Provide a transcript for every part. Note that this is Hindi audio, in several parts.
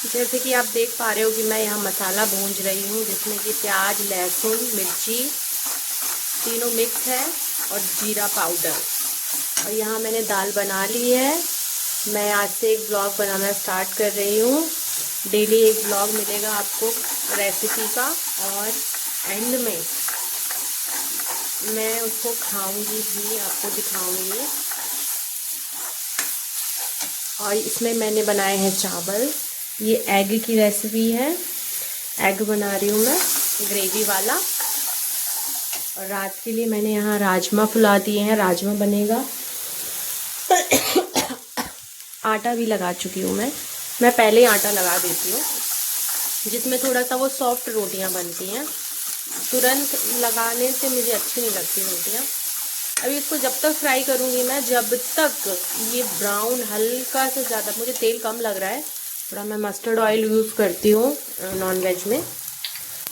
जैसे कि आप देख पा रहे हो कि मैं यहाँ मसाला भूंज रही हूँ, जिसमें कि प्याज, लहसुन, मिर्ची तीनों मिक्स है और जीरा पाउडर। और यहाँ मैंने दाल बना ली है। मैं आज से एक ब्लॉग बनाना स्टार्ट कर रही हूँ। डेली एक ब्लॉग मिलेगा आपको रेसिपी का, और एंड में मैं उसको खाऊंगी भी, आपको दिखाऊंगी। और इसमें मैंने बनाए हैं चावल। ये एग की रेसिपी है, एग बना रही हूँ मैं ग्रेवी वाला। और रात के लिए मैंने यहाँ राजमा फुला दिए हैं, राजमा बनेगा। आटा भी लगा चुकी हूँ मैं पहले ही आटा लगा देती हूँ, जिसमें थोड़ा सा वो सॉफ्ट रोटियाँ बनती हैं। तुरंत लगाने से मुझे अच्छी नहीं लगती रोटियाँ। अभी इसको जब तक फ्राई करूँगी मैं, जब तक ये ब्राउन हल्का से ज़्यादा, मुझे तेल कम लग रहा है थोड़ा, मैं मस्टर्ड ऑयल यूज़ करती हूँ नॉन वेज में।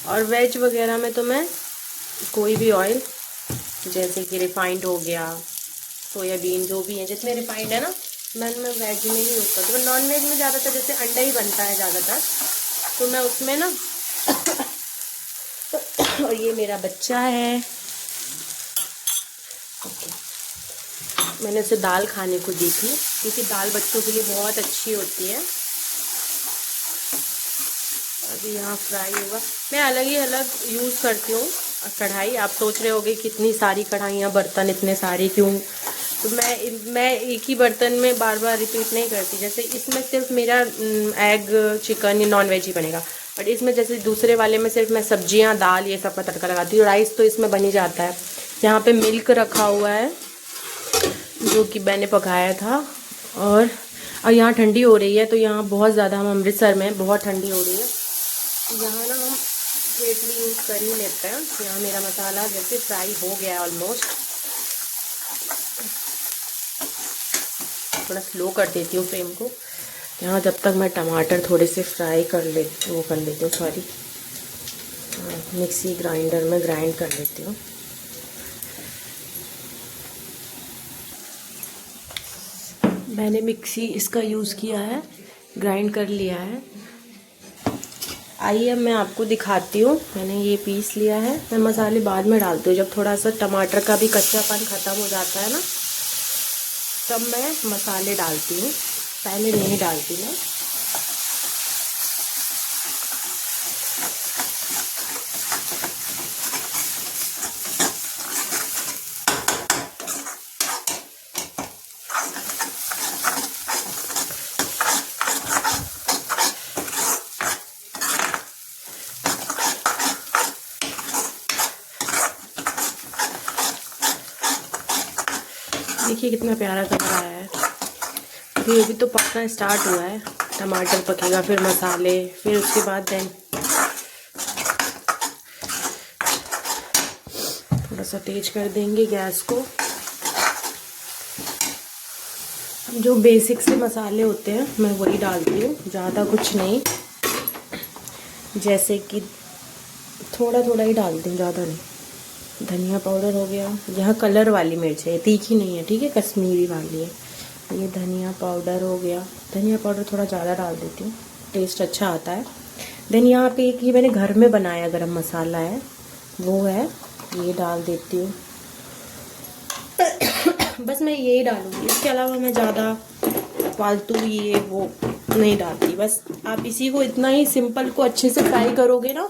और वेज वगैरह में तो मैं कोई भी ऑयल, जैसे कि रिफाइंड हो गया, सोयाबीन, जो भी है जितने रिफाइंड है ना, मैं वेज में ही यूज़ करती हूँ। नॉन वेज में ज़्यादातर जैसे अंडा ही बनता है ज़्यादातर, तो मैं उसमें ना और ये मेरा बच्चा है, मैंने उसे दाल खाने को दी थी, क्योंकि दाल बच्चों के लिए बहुत अच्छी होती है। अभी यहाँ फ्राई होगा। मैं अलग ही अलग यूज़ करती हूँ कढ़ाई। आप सोच रहे होगे कितनी सारी कढ़ाइयाँ, बर्तन इतने सारे क्यों? तो मैं एक ही बर्तन में बार बार रिपीट नहीं करती। जैसे इसमें सिर्फ मेरा एग, चिकन या नॉन वेज ही बनेगा, बट इसमें जैसे दूसरे वाले में सिर्फ मैं सब्जियां, दाल, ये सब का तड़का लगाती हूँ। राइस तो इसमें बन ही जाता है। यहाँ पे मिल्क रखा हुआ है जो कि मैंने पकाया था। और यहाँ ठंडी हो रही है, तो यहाँ बहुत ज़्यादा, हम अमृतसर में बहुत ठंडी हो रही है, यहाँ ना हम केटली यूज़ कर ही लेते हैं। यहाँ मेरा मसाला जैसे फ्राई हो गया है ऑलमोस्ट। थोड़ा स्लो कर देती हूँ फ्लेम को यहाँ, जब तक मैं टमाटर थोड़े से फ्राई कर लेती हूँ, सॉरी, मिक्सी ग्राइंडर में ग्राइंड कर लेती हूँ। मैंने मिक्सी इसका यूज़ किया है, ग्राइंड कर लिया है। आइए अब मैं आपको दिखाती हूँ। मैंने ये पीस लिया है। मैं मसाले बाद में डालती हूँ, जब थोड़ा सा टमाटर का भी कच्चापन ख़त्म हो जाता है ना, तब मैं मसाले डालती हूँ, पहले नहीं डालती मैं। देखिए कितना प्यारा कलर आया है। अभी तो पकना स्टार्ट हुआ है। टमाटर पकेगा, फिर मसाले, फिर उसके बाद देन थोड़ा सा तेज कर देंगे गैस को। जो बेसिक से मसाले होते हैं मैं वही डालती हूँ, ज़्यादा कुछ नहीं। जैसे कि थोड़ा थोड़ा ही डालती हूँ, ज़्यादा नहीं। धनिया पाउडर हो गया, यहाँ कलर वाली मिर्च है, तीखी नहीं है, ठीक है, कश्मीरी वाली है। ये धनिया पाउडर हो गया। धनिया पाउडर थोड़ा ज़्यादा डाल देती हूँ, टेस्ट अच्छा आता है। देन यहाँ पे एक ये मैंने घर में बनाया गरम मसाला है, वो है, ये डाल देती हूँ। बस मैं यही डालूँगी, इसके अलावा मैं ज़्यादा फालतू ये वो नहीं डालती। बस आप इसी को, इतना ही सिंपल को अच्छे से फ्राई करोगे ना,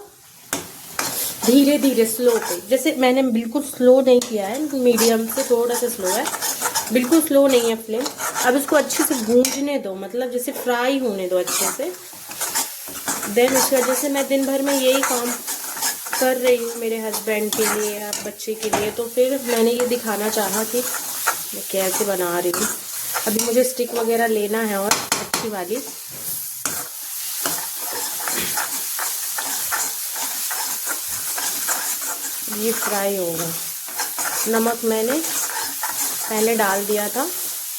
धीरे धीरे स्लो पे। जैसे मैंने बिल्कुल स्लो नहीं किया है, मीडियम से थोड़ा सा स्लो है, बिल्कुल स्लो नहीं है फ्लेम। अब इसको अच्छे से भूंजने दो, मतलब जैसे फ्राई होने दो अच्छे से। देन उस वजह से मैं दिन भर में यही काम कर रही हूँ मेरे हस्बैंड के लिए या बच्चे के लिए, तो फिर मैंने ये दिखाना चाहा कि मैं कैसे बना रही हूँ। अभी मुझे स्टिक वगैरह लेना है और अच्छी वाली। ये फ्राई होगा। नमक मैंने पहले डाल दिया था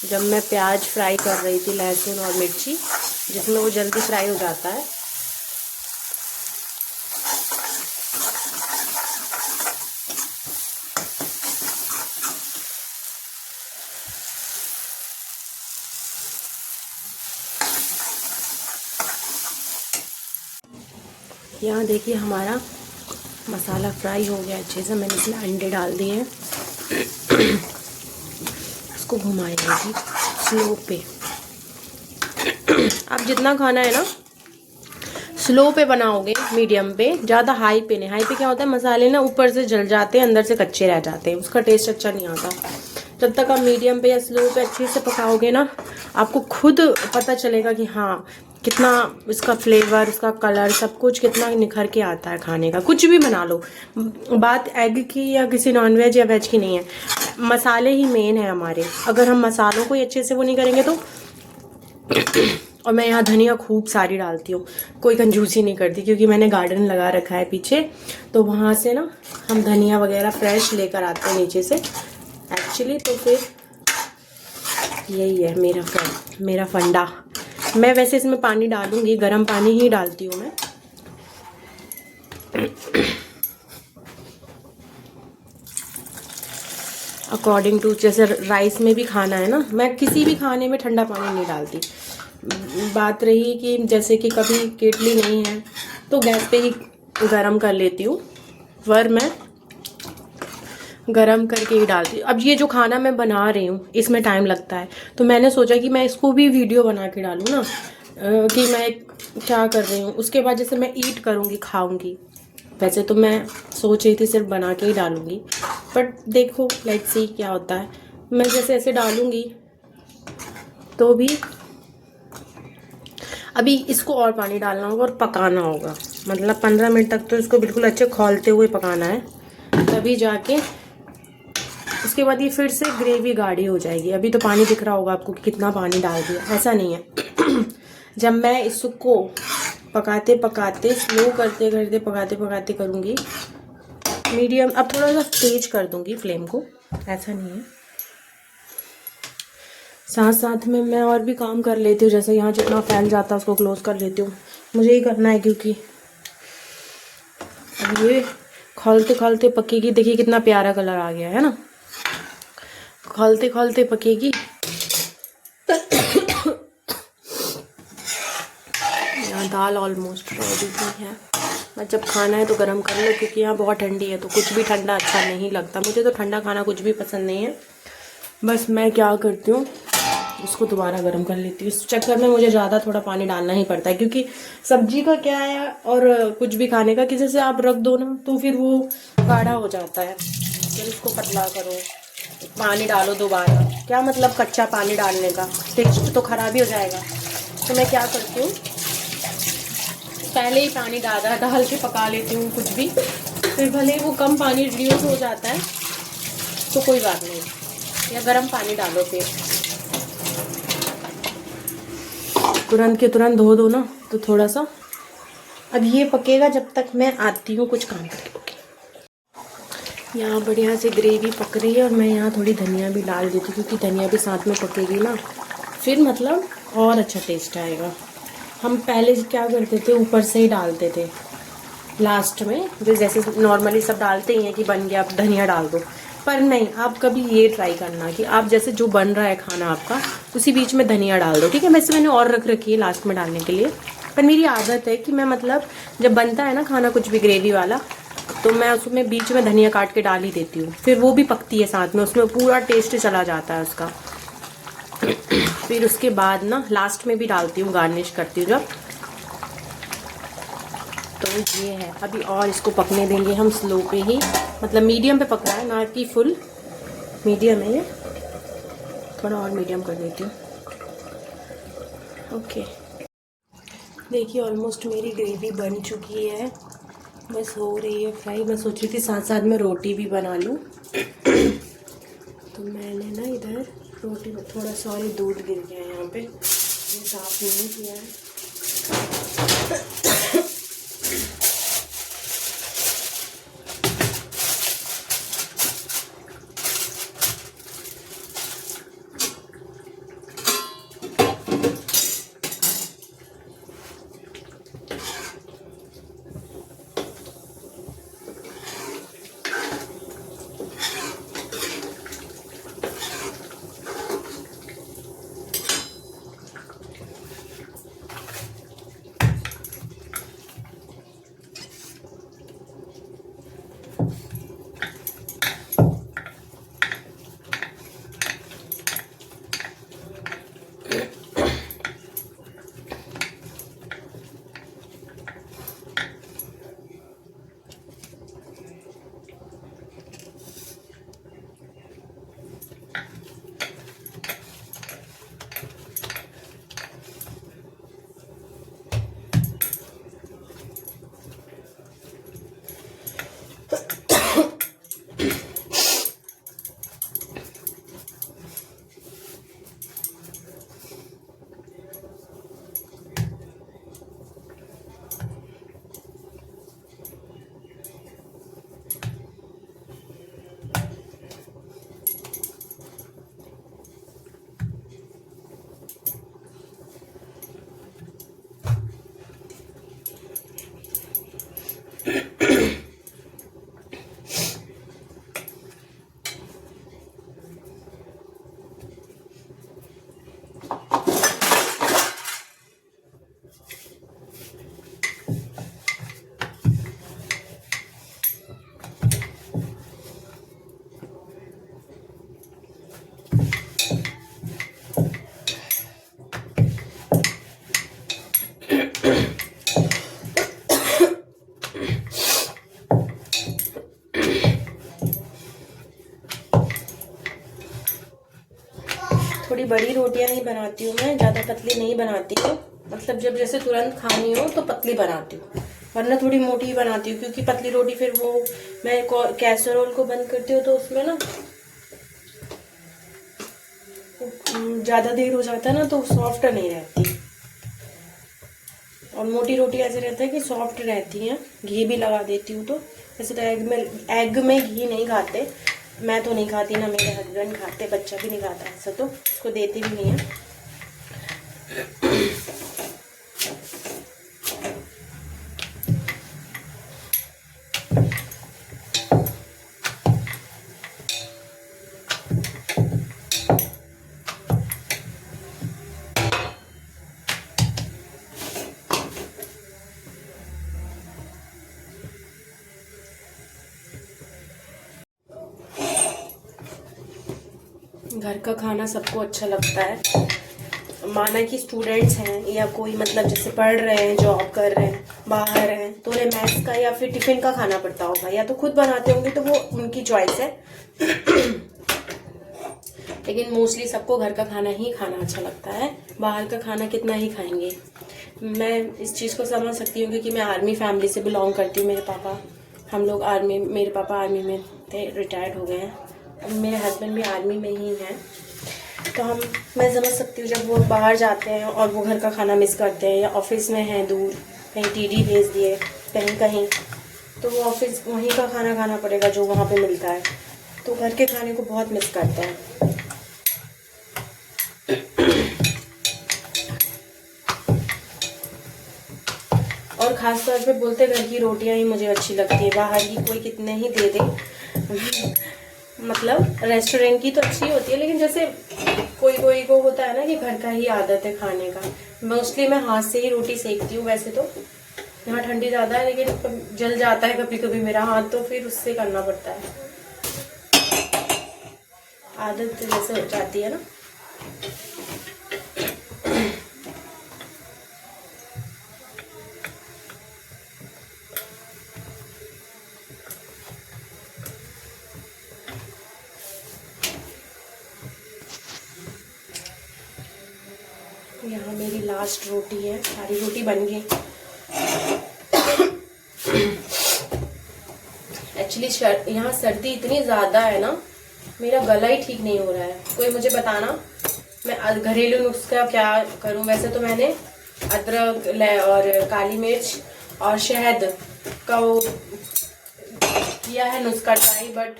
जब मैं प्याज फ्राई कर रही थी, लहसुन और मिर्ची, जिसमें वो जल्दी फ्राई हो जाता है। यहाँ देखिए हमारा मसाला फ्राई हो गया अच्छे से। मैंने इसमें अंडे डाल दिए हैं। इसको घुमाएंगे जी स्लो पे। आप जितना खाना है ना स्लो पे बनाओगे, मीडियम पे, ज़्यादा हाई पे नहीं। हाई पे क्या होता है मसाले ना ऊपर से जल जाते हैं, अंदर से कच्चे रह जाते हैं, उसका टेस्ट अच्छा नहीं आता। जब तक आप मीडियम पे या स्लो पे अच्छे से पकाओगे ना, आपको खुद पता चलेगा कि हाँ कितना इसका फ्लेवर, इसका कलर, सब कुछ कितना निखर के आता है खाने का। कुछ भी बना लो, बात एग की या किसी नॉनवेज या वेज की नहीं है, मसाले ही मेन है हमारे। अगर हम मसालों को ही अच्छे से वो नहीं करेंगे तो और मैं यहाँ धनिया खूब सारी डालती हूँ, कोई कंजूसी नहीं करती, क्योंकि मैंने गार्डन लगा रखा है पीछे, तो वहाँ से ना हम धनिया वगैरह फ्रेश लेकर आते हैं नीचे से एक्चुअली। तो फिर यही है मेरा फंडा। मैं वैसे इसमें पानी डालूंगी, गर्म पानी ही डालती हूँ मैं। अकॉर्डिंग टू, जैसे राइस में भी खाना है ना, मैं किसी भी खाने में ठंडा पानी नहीं डालती। बात रही कि जैसे कि कभी केटली नहीं है तो गैस पे ही गरम कर लेती हूँ, पर मैं गरम करके ही डालती हूँ। अब ये जो खाना मैं बना रही हूँ इसमें टाइम लगता है, तो मैंने सोचा कि मैं इसको भी वीडियो बना के डालूँ ना, कि मैं क्या कर रही हूँ। उसके बाद जैसे मैं ईट करूँगी, खाऊँगी, वैसे तो मैं सोच रही थी सिर्फ बना के ही डालूँगी, बट देखो लेट्स सी क्या होता है। मैं जैसे ऐसे डालूँगी तो भी अभी इसको और पानी डालना होगा और पकाना होगा, मतलब 15 मिनट तक तो इसको बिल्कुल अच्छे खौलते हुए पकाना है, तभी जाके उसके बाद ये फिर से ग्रेवी गाढ़ी हो जाएगी। अभी तो पानी दिख रहा होगा आपको कि कितना पानी डाल दिया, ऐसा नहीं है। जब मैं इसको पकाते पकाते, स्लो करते करते, पकाते पकाते करूँगी, मीडियम, अब थोड़ा सा तेज कर दूँगी फ्लेम को, ऐसा नहीं है। साथ साथ में मैं और भी काम कर लेती हूँ, जैसे यहाँ जितना फैल जाता है उसको क्लोज कर लेती हूँ। मुझे ही करना है क्योंकि अब ये खौलते खौलते पकेगी। देखिए कितना प्यारा कलर आ गया है ना, खौलते खौलते पकेगी। यहाँ दाल ऑलमोस्ट रेडी भी है। मैं जब खाना है तो गर्म कर लो, क्योंकि यहाँ बहुत ठंडी है तो कुछ भी ठंडा अच्छा नहीं लगता। मुझे तो ठंडा खाना कुछ भी पसंद नहीं है। बस मैं क्या करती हूँ, इसको दोबारा गर्म कर लेती हूँ। इस चक्कर में मुझे ज़्यादा थोड़ा पानी डालना ही पड़ता है, क्योंकि सब्जी का क्या है और कुछ भी खाने का, किसी से आप रख दो ना तो फिर वो गाढ़ा हो जाता है। फिर इसको पतला करो, पानी डालो दोबारा, क्या मतलब कच्चा पानी डालने का, टेस्ट तो खराब ही हो जाएगा। तो मैं क्या करती हूँ, पहले ही पानी डाल के पका लेती हूँ कुछ भी, फिर भले वो कम पानी रिड्यूस हो जाता है तो कोई बात नहीं, या गर्म पानी डालो, फिर तुरंत के तुरंत धो दो ना तो थोड़ा सा। अब ये पकेगा जब तक मैं आती हूँ कुछ काम करके। यहाँ बढ़िया से ग्रेवी पक रही है और मैं यहाँ थोड़ी धनिया भी डाल देती हूँ, क्योंकि धनिया भी साथ में पकेगी ना, फिर मतलब और अच्छा टेस्ट आएगा। हम पहले क्या करते थे, ऊपर से ही डालते थे लास्ट में, जैसे नॉर्मली सब डालते ही हैं कि बन गया अब धनिया डाल दो, पर नहीं, आप कभी ये ट्राई करना कि आप जैसे जो बन रहा है खाना आपका, उसी बीच में धनिया डाल दो, ठीक है। वैसे मैंने और रख रखी है लास्ट में डालने के लिए, पर मेरी आदत है कि मैं मतलब जब बनता है ना खाना कुछ भी ग्रेवी वाला, तो मैं उसमें बीच में धनिया काट के डाल ही देती हूँ, फिर वो भी पकती है साथ में, उसमें पूरा टेस्ट चला जाता है उसका। फिर उसके बाद ना लास्ट में भी डालती हूँ, गार्निश करती हूँ जब। तो ये है, अभी और इसको पकने देंगे हम स्लो पे ही, मतलब मीडियम पे पक रहा है, ना कि फुल, मीडियम है ये, थोड़ा और मीडियम कर देती हूँ। ओके, देखिए ऑलमोस्ट मेरी ग्रेवी बन चुकी है, बस हो रही है फ्राई। मैं सोच रही थी साथ साथ में रोटी भी बना लूँ। तो मैंने ना इधर रोटी में थोड़ा सॉरी दूध गिर गया है यहाँ पे, ये साफ नहीं किया है। बड़ी रोटियां ही बनाती हूँ मैं, ज़्यादा पतली नहीं बनाती हूँ। मतलब जब जैसे तुरंत खानी हो तो पतली बनाती हूँ, वरना थोड़ी मोटी ही बनाती हूँ, क्योंकि पतली रोटी फिर वो मैं कैसरोल को बंद करती हूँ तो उसमें ना ज़्यादा देर हो जाता है ना, तो सॉफ्ट नहीं रहती। और मोटी रोटी ऐसे रहता है कि सॉफ्ट रहती हैं। घी भी लगा देती हूँ तो वैसे तो एग में घी नहीं खाते, मैं तो नहीं खाती, ना मेरे हस्बैंड खाते, बच्चा भी नहीं खाता, ऐसा तो उसको देती भी नहीं है। घर का खाना सबको अच्छा लगता है, माना कि स्टूडेंट्स हैं या कोई मतलब जैसे पढ़ रहे हैं, जॉब कर रहे हैं, बाहर हैं, तो उन्हें मैस का या फिर टिफिन का खाना पड़ता होगा, या तो खुद बनाते होंगे तो वो उनकी चॉइस है। लेकिन मोस्टली सबको घर का खाना ही खाना अच्छा लगता है, बाहर का खाना कितना ही खाएंगे। मैं इस चीज़ को समझ सकती हूँ क्योंकि मैं आर्मी फैमिली से बिलोंग करती हूँ। मेरे पापा, हम लोग आर्मी, मेरे पापा आर्मी में थे, रिटायर्ड हो गए हैं, मेरे हस्बैंड भी आर्मी में ही हैं। तो मैं समझ सकती हूँ जब वो बाहर जाते हैं और वो घर का खाना मिस करते हैं, या ऑफिस में हैं दूर, कहीं टीडी भेज दिए कहीं कहीं, तो वो ऑफिस वहीं का खाना खाना पड़ेगा जो वहाँ पे मिलता है, तो घर के खाने को बहुत मिस करते हैं। और ख़ास तौर पे बोलते घर की रोटियां ही मुझे अच्छी लगती है, बाहर की कोई कितने ही दे दे। मतलब रेस्टोरेंट की तो अच्छी होती है, लेकिन जैसे कोई कोई को होता है ना कि घर का ही आदत है खाने का। मोस्टली मैं हाथ से ही रोटी सेकती हूँ, वैसे तो यहाँ ठंडी ज़्यादा है, लेकिन जल जाता है कभी कभी मेरा हाथ, तो फिर उससे करना पड़ता है, आदत जैसे हो जाती है ना। यहाँ मेरी लास्ट रोटी है, सारी रोटी बन गई। एक्चुअली यहाँ सर्दी इतनी ज़्यादा है ना, मेरा गला ही ठीक नहीं हो रहा है। कोई मुझे बताना मैं घरेलू नुस्खा क्या करूँ। वैसे तो मैंने अदरक और काली मिर्च और शहद का वो किया है नुस्खा ट्राई, बट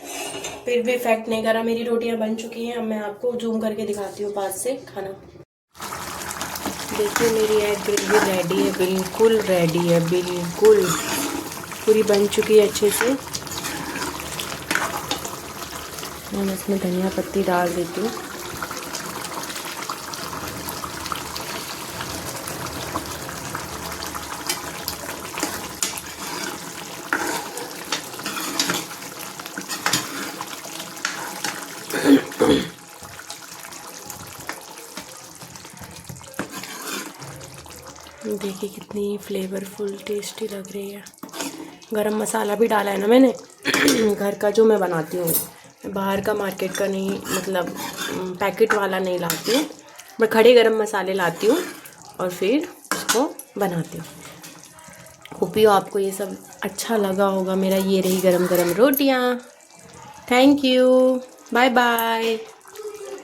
फिर भी इफेक्ट नहीं करा। मेरी रोटियां बन चुकी हैं, अब मैं आपको जूम करके दिखाती हूँ पास से खाना। देखिए मेरी एग ग्रेवी रेडी है, बिल्कुल रेडी है, बिल्कुल पूरी बन चुकी है अच्छे से। मैं इसमें धनिया पत्ती डाल देती हूँ। देखिए कितनी फ्लेवरफुल टेस्टी लग रही है। गरम मसाला भी डाला है ना मैंने, घर का जो मैं बनाती हूँ, बाहर का मार्केट का नहीं, मतलब पैकेट वाला नहीं लाती हूँ, मैं खड़े गरम मसाले लाती हूँ और फिर उसको बनाती हूँ। होप यू आपको ये सब अच्छा लगा होगा। मेरा ये रही गरम गरम रोटियाँ। Thank you, bye bye.